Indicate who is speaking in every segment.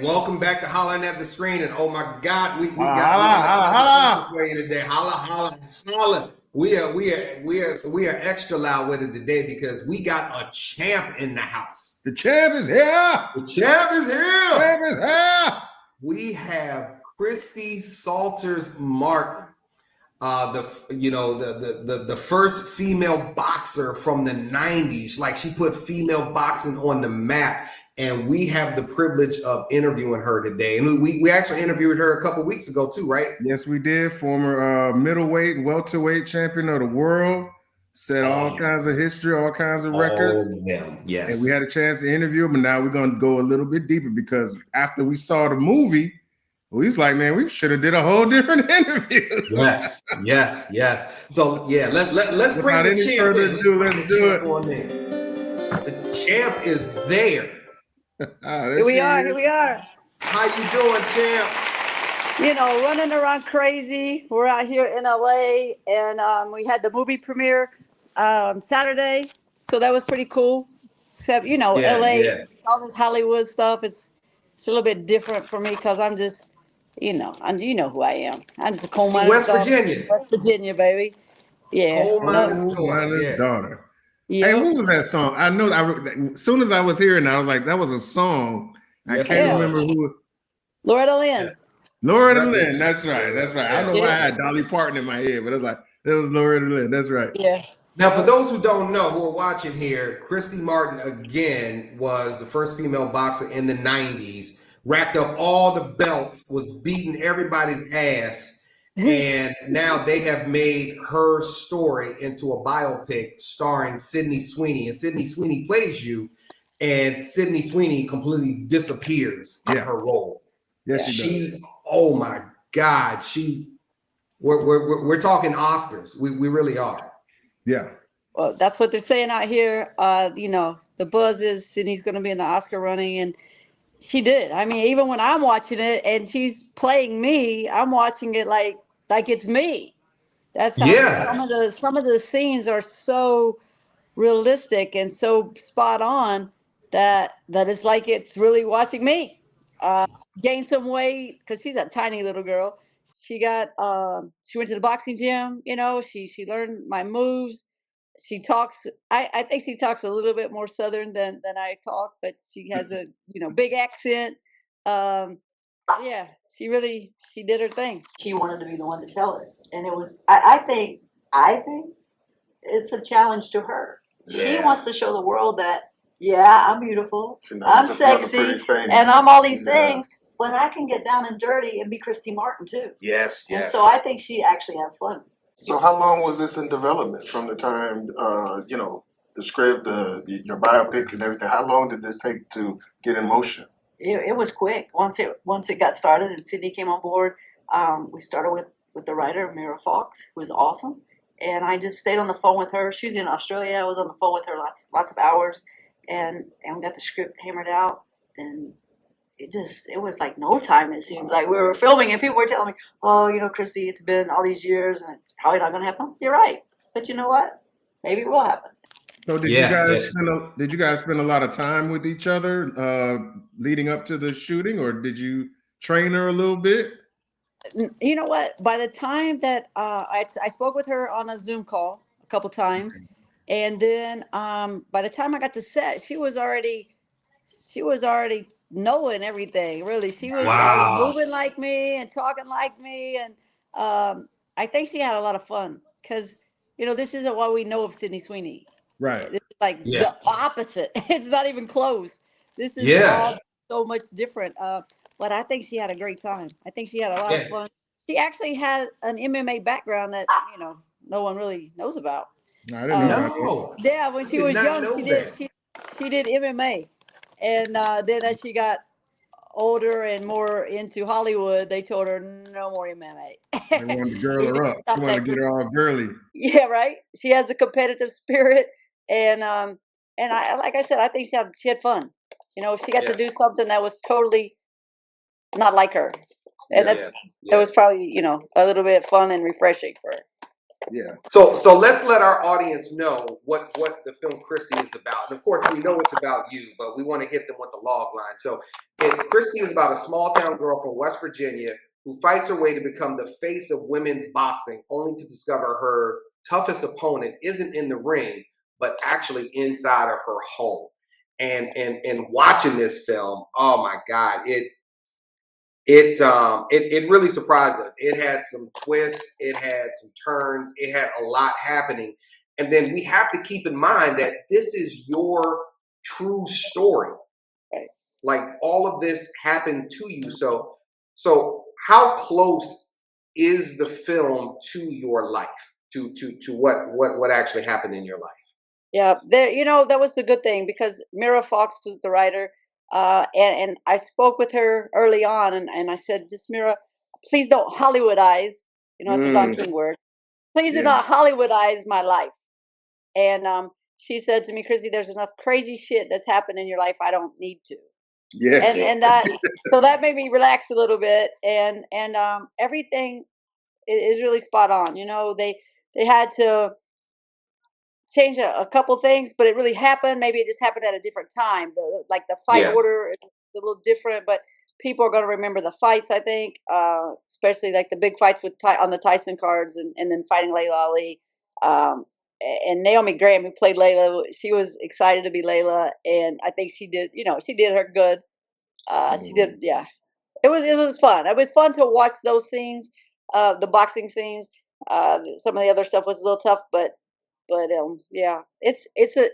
Speaker 1: welcome back to Hollering at the Screen. And oh my God, we
Speaker 2: Holla,
Speaker 1: got
Speaker 2: holla,
Speaker 1: something special
Speaker 2: holla.
Speaker 1: for you today. Holla, holla, holla. We are extra loud with it today because we got a champ in the house.
Speaker 2: The champ is here.
Speaker 1: The champ is here.
Speaker 2: Champ is here.
Speaker 1: We have Christy Salters Martin. The first female boxer from the 90s. Like, she put female boxing on the map, and we have the privilege of interviewing her today. And we actually interviewed her a couple weeks ago too, right?
Speaker 2: Yes, we did. Former middleweight and welterweight champion of the world. Set all kinds of history, all kinds of records.
Speaker 1: Yes.
Speaker 2: And we had a chance to interview him, and now we're going to go a little bit deeper because after we saw the movie, we was like, man, we should have did a whole different interview.
Speaker 1: Yes. So yeah, let's bring the champ in.
Speaker 2: Let's do it.
Speaker 1: The champ is there.
Speaker 3: Here we are.
Speaker 1: How you doing, champ?
Speaker 3: You know, running around crazy. We're out here in LA, and we had the movie premiere Saturday, so that was pretty cool. Except, LA, all this Hollywood stuff is a little bit different for me because I'm just, you know who I am. I'm just a coal miner.
Speaker 1: West Virginia,
Speaker 3: baby. Yeah.
Speaker 1: Coal miner's
Speaker 2: daughter.
Speaker 3: Yeah.
Speaker 2: Hey, what was that song? I know. As soon as I was hearing that, I was like, that was a song. I can't remember who.
Speaker 3: Loretta Lynn.
Speaker 2: Loretta Lynn. That's right. I don't know why I had Dolly Parton in my head, but it was like, it was Loretta Lynn. That's right.
Speaker 3: Yeah.
Speaker 1: Now, for those who don't know, who are watching here, Christy Martin, again, was the first female boxer in the 90s, racked up all the belts, was beating everybody's ass, and now they have made her story into a biopic starring Sydney Sweeney. And Sydney Sweeney plays you, and Sydney Sweeney completely disappears in her role.
Speaker 2: Yes, she does.
Speaker 1: Oh my God, we're talking Oscars. We really are.
Speaker 2: Yeah.
Speaker 3: Well, that's what they're saying out here. The buzz is Sydney's going to be in the Oscar running, and she did. I mean, even when I'm watching it and she's playing me, I'm watching it like it's me. That's how some of the scenes are so realistic and so spot on that it's like it's really watching me. Gained some weight because she's a tiny little girl. She went to the boxing gym. She learned my moves. She talks. I think she talks a little bit more Southern than I talk, but she has a big accent. She did her thing. She wanted to be the one to tell it, and it was. I think it's a challenge to her. Yeah. She wants to show the world that I'm beautiful, I'm sexy, and I'm all these things. But I can get down and dirty and be Christy Martin too.
Speaker 1: Yes.
Speaker 3: And so I think she actually had fun.
Speaker 4: So how long was this in development from the time, the script, your biopic and everything? How long did this take to get in motion?
Speaker 3: It was quick. Once it got started and Sydney came on board, we started with the writer, Mira Fox, who was awesome. And I just stayed on the phone with her. She was in Australia. I was on the phone with her lots of hours, and we got the script hammered out. And it was like no time. It seems like we were filming and people were telling me, oh, Christy, it's been all these years and it's probably not going to happen. You're right. But you know what? Maybe it will happen.
Speaker 2: So did you guys spend a lot of time with each other leading up to the shooting, or did you train her a little bit?
Speaker 3: You know what? By the time that I spoke with her on a Zoom call a couple times, and then by the time I got to set, she was already knowing everything. Really, she was moving like me and talking like me, and I think she had a lot of fun because this isn't what we know of Sydney Sweeney.
Speaker 2: Right.
Speaker 3: It's like the opposite. It's not even close. This is all so much different. But I think she had a great time. I think she had a lot of fun. She actually had an MMA background that no one really knows about.
Speaker 2: No, I didn't know.
Speaker 3: Yeah, when she was young, she did MMA. And then as she got older and more into Hollywood, they told her no more MMA.
Speaker 2: They wanted to girl her up. They wanted to get her all girly.
Speaker 3: Yeah, right. She has the competitive spirit, and like I said, I think she had fun. She got to do something that was totally not like her, and it was probably a little bit fun and refreshing for her.
Speaker 2: Yeah.
Speaker 1: So let's let our audience know what the film Christy is about. And of course, we know it's about you, but we want to hit them with the log line. So Christy is about a small town girl from West Virginia who fights her way to become the face of women's boxing, only to discover her toughest opponent isn't in the ring, but actually inside of her home. And watching this film, oh my God, it really surprised us. It had some twists, it had some turns, it had a lot happening. And then we have to keep in mind that this is your true story.
Speaker 3: Right.
Speaker 1: Like all of this happened to you. So how close is the film to your life? To what actually happened in your life?
Speaker 3: Yeah, there. That was the good thing because Mira Fox was the writer, and I spoke with her early on, and I said, just Mira, please don't Hollywoodize. It's a Don
Speaker 2: Mm,
Speaker 3: King word. Please do
Speaker 2: yeah.
Speaker 3: not Hollywoodize my life. And she said to me, Christy, there's enough crazy shit that's happened in your life. I don't need to.
Speaker 2: Yes.
Speaker 3: And that so that made me relax a little bit. And everything is really spot on. They had to change a couple things, but it really happened. Maybe it just happened at a different time. Like the fight
Speaker 1: Yeah.
Speaker 3: order is a little different, but people are going to remember the fights. I think, especially like the big fights on the Tyson cards, and then fighting Layla Ali. And Naomi Graham, who played Layla, she was excited to be Layla, and I think she did. She did her good. She did, yeah. It was fun. It was fun to watch those scenes, the boxing scenes. Some of the other stuff was a little tough, but yeah, it's a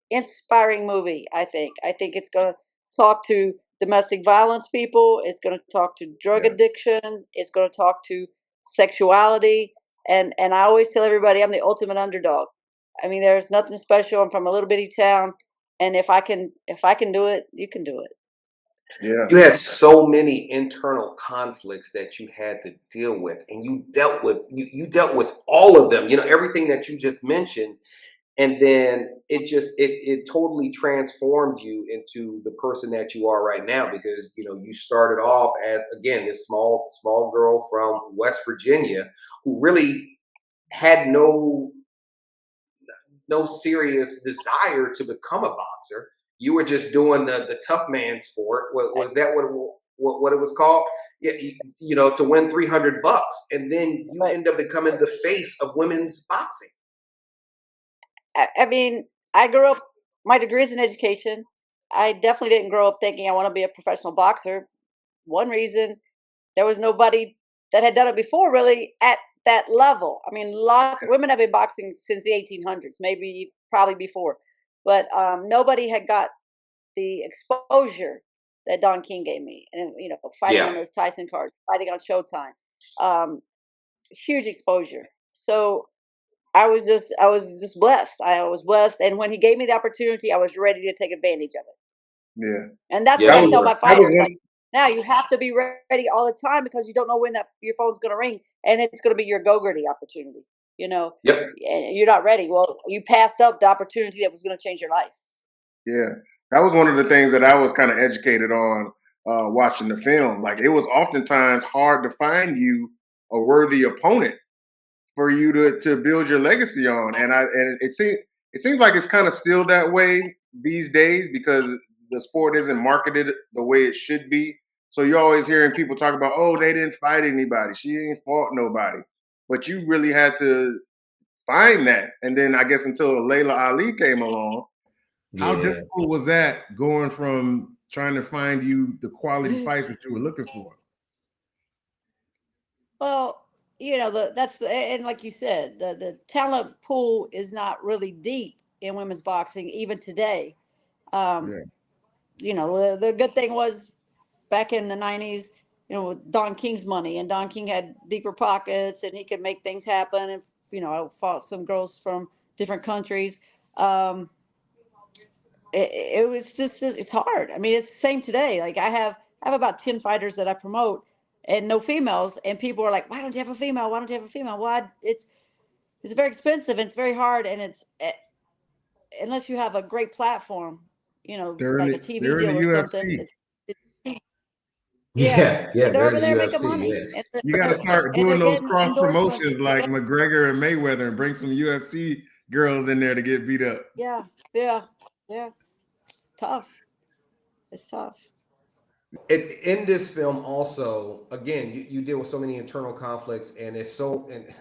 Speaker 3: inspiring movie. I think it's going to talk to domestic violence people. It's going to talk to drug
Speaker 2: Yeah.
Speaker 3: addiction. It's going to talk to sexuality. And I always tell everybody I'm the ultimate underdog. I mean, there's nothing special. I'm from a little bitty town, and if I can do it, you can do it.
Speaker 2: Yeah.
Speaker 1: You had so many internal conflicts that you had to deal with, and you dealt with all of them. Everything that you just mentioned, and then it totally transformed you into the person that you are right now, because you started off as, again, this small girl from West Virginia who really had no serious desire to become a boxer. You were just doing the tough man sport. Was that what it was called? Yeah, to win $300, and then you
Speaker 3: But
Speaker 1: end up becoming the face of women's boxing.
Speaker 3: I mean, I grew up. My degree is in education. I definitely didn't grow up thinking I want to be a professional boxer. One reason, there was nobody that had done it before, really, at that level. I mean, lots women have been boxing since the 1800s, maybe probably before, but nobody had got the exposure that Don King gave me, and fighting on
Speaker 1: Yeah,
Speaker 3: those Tyson cards, fighting on Showtime, um, huge exposure. So I was just blessed. I was blessed, and when he gave me the opportunity, I was ready to take advantage of it.
Speaker 2: Yeah.
Speaker 3: And that's what
Speaker 1: yeah,
Speaker 3: I
Speaker 1: you
Speaker 3: tell
Speaker 1: were.
Speaker 3: my
Speaker 2: That was
Speaker 3: fighters. Like, now you have to be ready all the time because you don't know when your phone's going to ring, and it's going to be your go-gurty opportunity.
Speaker 1: Yep.
Speaker 3: And you're not ready. Well, you passed up the opportunity that was going to change your life.
Speaker 2: Yeah, that was one of the things that I was kind of educated on watching the film. Like, it was oftentimes hard to find you a worthy opponent for you to build your legacy on, and it seems like it's kind of still that way these days because the sport isn't marketed the way it should be. So you're always hearing people talk about, oh, they didn't fight anybody, she ain't fought nobody, but you really had to find that, and then I guess until Layla Ali came along. How
Speaker 1: Yeah.
Speaker 2: difficult was that going from trying to find you the quality fights that you were looking for?
Speaker 3: Well, and like you said, the talent pool is not really deep in women's boxing even today. Um,
Speaker 2: Yeah,
Speaker 3: the good thing was back in the 90s, with Don King's money, and Don King had deeper pockets, and he could make things happen. And I fought some girls from different countries. Um, it was just it's hard. I mean, it's the same today. Like I have about 10 fighters that I promote, and no females, and people are like, why don't you have a female? Why don't you have a female? Why? It's very expensive, and it's very hard, and it's unless you have a great platform,
Speaker 2: they're in
Speaker 3: like a
Speaker 2: the
Speaker 3: TV
Speaker 2: they're in
Speaker 3: deal
Speaker 2: the
Speaker 3: or something.
Speaker 2: UFC.
Speaker 3: It's
Speaker 1: Yeah, yeah,
Speaker 3: they're
Speaker 1: they're
Speaker 3: over
Speaker 1: in the
Speaker 3: there making
Speaker 1: UFC.
Speaker 3: money,
Speaker 1: Yeah.
Speaker 2: You got to start
Speaker 3: and they're
Speaker 2: doing those
Speaker 3: getting
Speaker 2: cross
Speaker 3: endorsements.
Speaker 2: promotions like McGregor and Mayweather and bring some UFC girls in there to get beat up.
Speaker 3: Yeah, yeah, yeah. It's tough. It's tough.
Speaker 1: In this film, also, again, you deal with so many internal conflicts, and it's so and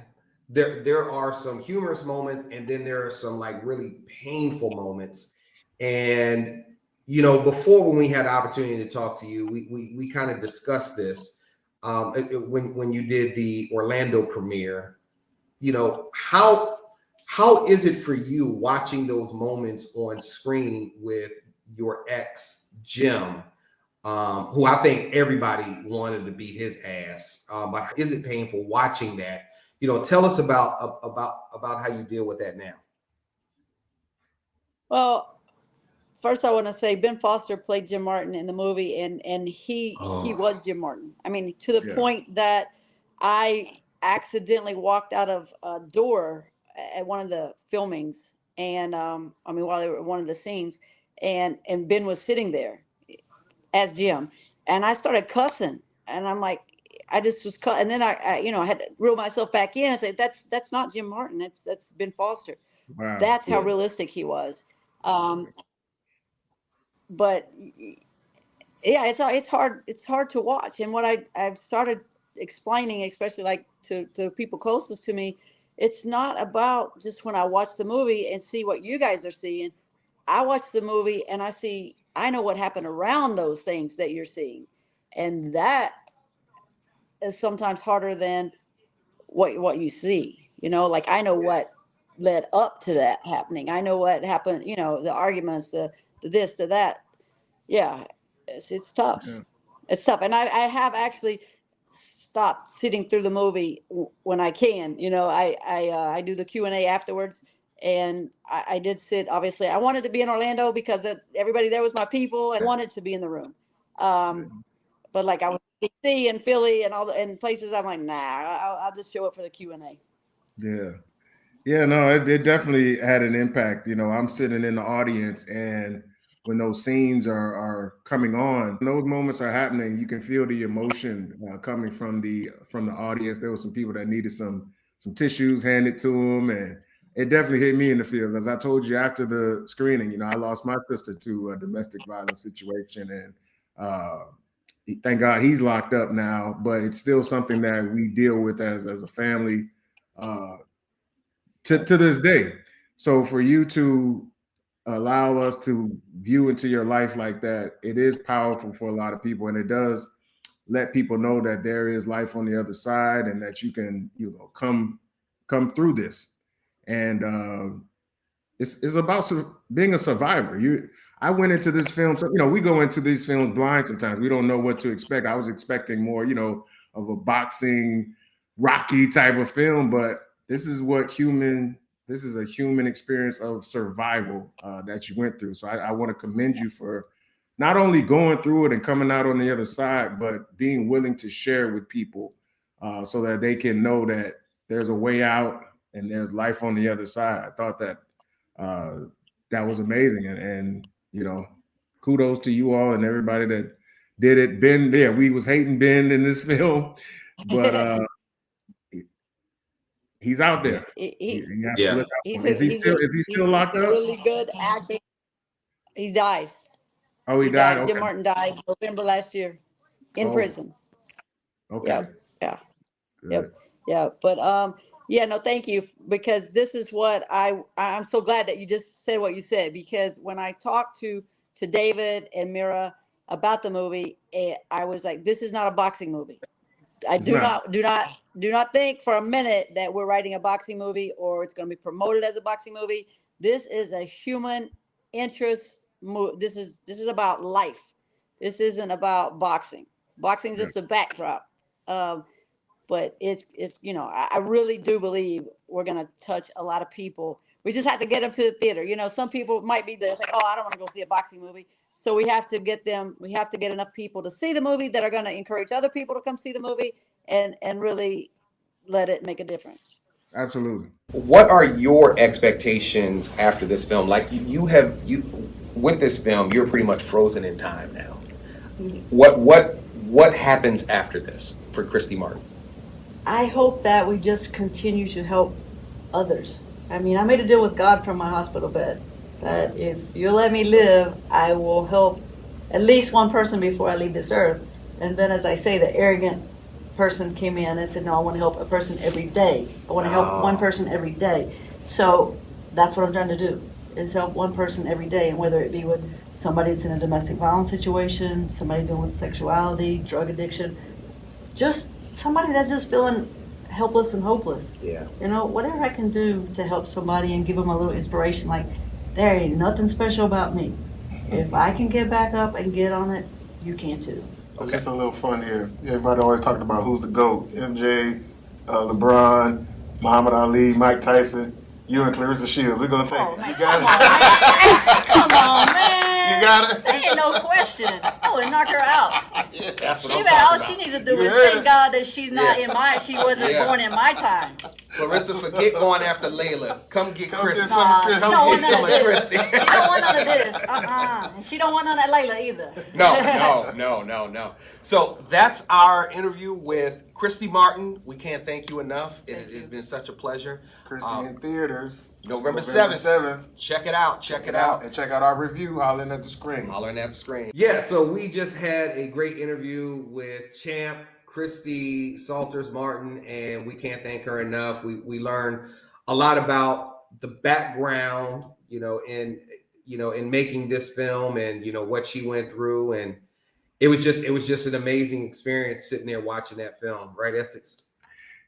Speaker 1: there are some humorous moments, and then there are some like really painful moments. And before, when we had the opportunity to talk to you, we kind of discussed this when you did the Orlando premiere. How is it for you watching those moments on screen with your ex Jim, who I think everybody wanted to beat his ass? But is it painful watching that? Tell us about how you deal with that now.
Speaker 3: Well, first I want to say Ben Foster played Jim Martin in the movie, and he
Speaker 1: Oh,
Speaker 3: was Jim Martin. I mean, to the
Speaker 2: Yeah.
Speaker 3: point that I accidentally walked out of a door at one of the filmings, and I mean, while they were one of the scenes, and Ben was sitting there as Jim, and I started cussing, and I'm like, I just was cut, and then I had to reel myself back in and say that's not Jim Martin, that's Ben Foster.
Speaker 2: Wow.
Speaker 3: That's how
Speaker 1: yeah,
Speaker 3: realistic he was. Um, but yeah, it's hard to watch. And what I've started explaining, especially like to people closest to me, it's not about just when I watch the movie and see what you guys are seeing. I watch the movie and I know what happened around those things that you're seeing, and that is sometimes harder than what you see. Like I know what led up to that happening. I know what happened. The arguments, the this, the that. Yeah, it's
Speaker 2: Yeah.
Speaker 3: tough. It's tough, and I have actually stopped sitting through the movie when I can. I do the Q&A afterwards, and I did sit. Obviously, I wanted to be in Orlando because everybody there was my people, and I wanted to be in the room. But like I was in DC and Philly and and places, I'm like, nah, I'll just show up for the Q&A.
Speaker 2: Yeah. Yeah, no, it definitely had an impact. I'm sitting in the audience, and when those scenes are coming on, those moments are happening, you can feel the emotion coming from the audience. There were some people that needed some tissues handed to them, and it definitely hit me in the feels. As I told you after the screening, I lost my sister to a domestic violence situation, and uh, thank God he's locked up now. But it's still something that we deal with as a family. To this day. So for you to allow us to view into your life like that, it is powerful for a lot of people, and it does let people know that there is life on the other side, and that you can, come through this. And it's about being a survivor. I went into this film, so we go into these films blind sometimes. We don't know what to expect. I was expecting more, of a boxing, Rocky type of film, but this is this is a human experience of survival that you went through. So I want to commend you for not only going through it and coming out on the other side, but being willing to share with people so that they can know that there's a way out and there's life on the other side. I thought uh, that was amazing, and kudos to you all and everybody that did it. Ben, yeah, we was hating Ben in this film, but he's out
Speaker 3: he's
Speaker 2: there.
Speaker 3: he,
Speaker 2: You have to
Speaker 1: yeah.
Speaker 2: look out
Speaker 3: he's
Speaker 2: for him.
Speaker 3: a he's a
Speaker 2: Is he
Speaker 3: he's,
Speaker 2: still
Speaker 3: he's
Speaker 2: locked
Speaker 3: a
Speaker 2: up?
Speaker 3: really good actor. He died.
Speaker 2: Oh, he
Speaker 3: He
Speaker 2: died.
Speaker 3: died. Jim
Speaker 2: Okay.
Speaker 3: Martin died November last year in
Speaker 2: Oh,
Speaker 3: prison.
Speaker 2: okay.
Speaker 3: Yep. Yeah.
Speaker 2: Good.
Speaker 3: Yep. Yeah. But yeah, no, thank you, because this is what I'm so glad that you just said what you said, because when I talked to David and Mira about the movie, I was like, this is not a boxing movie. I
Speaker 2: It's not.
Speaker 3: do not think for a minute that we're writing a boxing movie or it's going to be promoted as a boxing movie. This is a human interest movie. This is about life. This isn't about boxing. Boxing is
Speaker 2: Yeah,
Speaker 3: just a backdrop. Um, but it's I really do believe we're going to touch a lot of people. We just have to get them to the theater. Some people might be there like, oh, I don't want to go see a boxing movie. So we have to get enough people to see the movie that are going to encourage other people to come see the movie, and really let it make a difference.
Speaker 2: absolutely.
Speaker 1: What are your expectations after this film? Like you with this film, you're pretty much frozen in time now. What what happens after this for Christy Martin?
Speaker 3: I hope that we just continue to help others. I mean, I made a deal with God from my hospital bed that if you let me live, I will help at least one person before I leave this earth. And then, as I say, the arrogant person came in and said, no, I want to help a person every day. I want to help one person every day. So that's what I'm trying to do, is help one person every day. And whether it be with somebody that's in a domestic violence situation, somebody dealing with sexuality, drug addiction, just somebody that's just feeling helpless and hopeless.
Speaker 1: Yeah.
Speaker 3: You know, whatever I can do to help somebody and give them a little inspiration, like, there ain't nothing special about me. If I can get back up and get on it, you can too.
Speaker 4: Okay. Just a little fun here. Everybody always talking about who's the GOAT. MJ, LeBron, Muhammad Ali, Mike Tyson, you and Clarissa Shields. We're going to take it.
Speaker 3: Man,
Speaker 4: You got it?
Speaker 3: come on, man.
Speaker 4: You got it?
Speaker 3: There ain't no question. I would knock her out.
Speaker 1: Yeah, that's what
Speaker 3: She
Speaker 1: I'm
Speaker 3: all
Speaker 1: talking
Speaker 3: she
Speaker 1: about.
Speaker 3: needs to do
Speaker 4: You
Speaker 3: is
Speaker 4: heard
Speaker 3: thank
Speaker 4: it.
Speaker 3: God that she's not
Speaker 1: Yeah.
Speaker 3: in my, she wasn't
Speaker 1: Yeah.
Speaker 3: born in my time.
Speaker 1: Clarissa, forget going after Layla. Come get
Speaker 4: Come
Speaker 1: Christy.
Speaker 4: get some of Chris.
Speaker 3: She don't want
Speaker 1: Get some
Speaker 3: none
Speaker 1: of
Speaker 3: of this.
Speaker 1: Christy.
Speaker 3: She don't want none of this. And she don't want none of that Layla either.
Speaker 1: No. So that's our interview with Christy Martin. We can't thank you enough. It has been such a pleasure.
Speaker 4: Christy in theaters.
Speaker 1: November 7th. Check it out. Check it out.
Speaker 4: And check out our review, Hollering at the Screen.
Speaker 1: Hollering at the screen. Yeah, so we just had a great interview with Champ, Christy Salters Martin, and we can't thank her enough. We learned a lot about the background, in making this film, and what she went through, and it was just an amazing experience sitting there watching that film, right, Essex?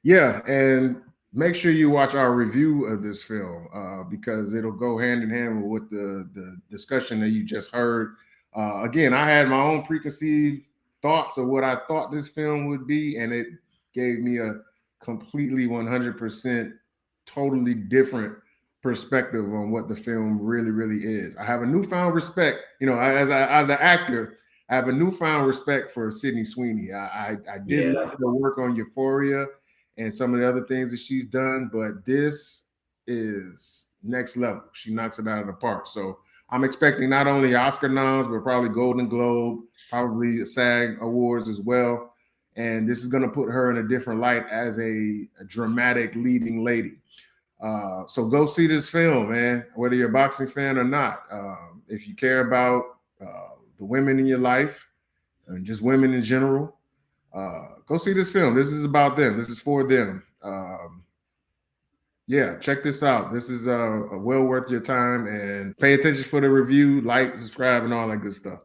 Speaker 2: Yeah, and make sure you watch our review of this film because it'll go hand in hand with the discussion that you just heard. Again, I had my own preconceived thoughts of what I thought this film would be, and it gave me a completely 100% totally different perspective on what the film really, really is. I have a newfound respect, as an actor. I have a newfound respect for Sydney Sweeney. I did love her work on Euphoria and some of the other things that she's done, but this is next level. She knocks it out of the park. So I'm expecting not only Oscar noms, but probably Golden Globe, probably SAG Awards as well. And this is going to put her in a different light as a dramatic leading lady. So go see this film, man, whether you're a boxing fan or not. If you care about the women in your life and just women in general, go see this film. This is about them. This is for them. Yeah, check this out. This is well worth your time, and pay attention for the review, like, subscribe, and all that good stuff.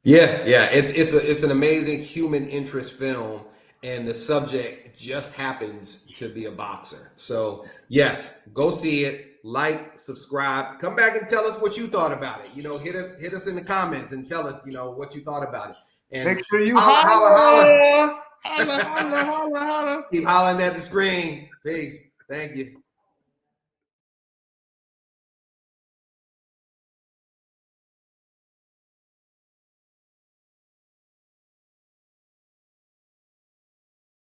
Speaker 1: Yeah. It's an amazing human interest film, and the subject just happens to be a boxer. So yes, go see it, like, subscribe, come back and tell us what you thought about it. Hit us in the comments and tell us, what you thought about it. And
Speaker 2: Make sure you
Speaker 1: holla.
Speaker 2: holla.
Speaker 1: Keep hollering at the screen. Peace. Thank you.